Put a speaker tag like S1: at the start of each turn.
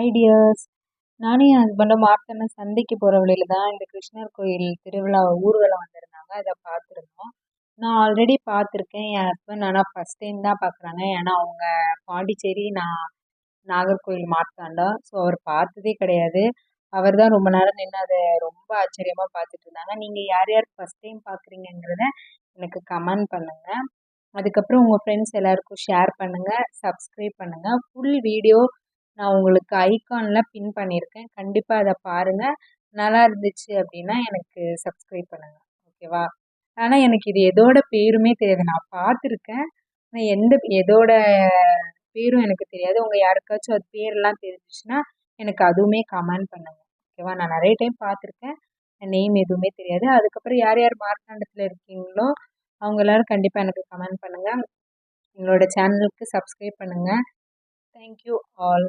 S1: Hi tears. நானும் என் ஹஸ்பண்டும் மார்த்தாண்டம் சந்தைக்கு போகிற வழியில தான் இந்த கிருஷ்ணர் கோயில் திருவிழா ஊர்வலம் வந்திருந்தாங்க. அதை பார்த்துருந்தோம். நான் ஆல்ரெடி பார்த்துருக்கேன். என் ஹஸ்பண்ட் ஆனால் ஃபஸ்ட் டைம் தான் பார்க்குறாங்க. ஏன்னா அவங்க பாண்டிச்சேரி, நான் நாகர்கோயில் மார்த்தாண்டம். ஸோ அவர் பார்த்ததே கிடையாது. அவர் தான் ரொம்ப நேரம் நின்று அதை ரொம்ப ஆச்சரியமாக பார்த்துட்டு இருந்தாங்க. நீங்கள் யார் யார் ஃபஸ்ட் டைம் பார்க்குறீங்கிறத எனக்கு கமெண்ட் பண்ணுங்கள். அதுக்கப்புறம் உங்கள் ஃப்ரெண்ட்ஸ் எல்லாருக்கும் ஷேர் பண்ணுங்கள், சப்ஸ்கிரைப் பண்ணுங்கள். ஃபுல் வீடியோ நான் உங்களுக்கு ஐகானில் பின் பண்ணியிருக்கேன். கண்டிப்பாக அதை பாருங்கள். நல்லா இருந்துச்சு அப்படின்னா எனக்கு சப்ஸ்கிரைப் பண்ணுங்கள். ஓகேவா? ஆனால் எனக்கு இது எதோட பேருமே தெரியாது. நான் பார்த்துருக்கேன். ஆனால் எதோட பேரும் எனக்கு தெரியாது. உங்கள் யாருக்காச்சும் அது பேரெல்லாம் தெரிஞ்சிச்சுன்னா எனக்கு அதுவுமே கமெண்ட் பண்ணுங்கள். ஓகேவா? நான் நிறைய டைம் பார்த்துருக்கேன். நேம் எதுவுமே தெரியாது. அதுக்கப்புறம் யார் யார் மார்த்தாண்டத்தில் இருக்கீங்களோ அவங்க எல்லாரும் கண்டிப்பாக எனக்கு கமெண்ட் பண்ணுங்கள். எங்களோட சேனலுக்கு சப்ஸ்கிரைப் பண்ணுங்கள். Thank you all.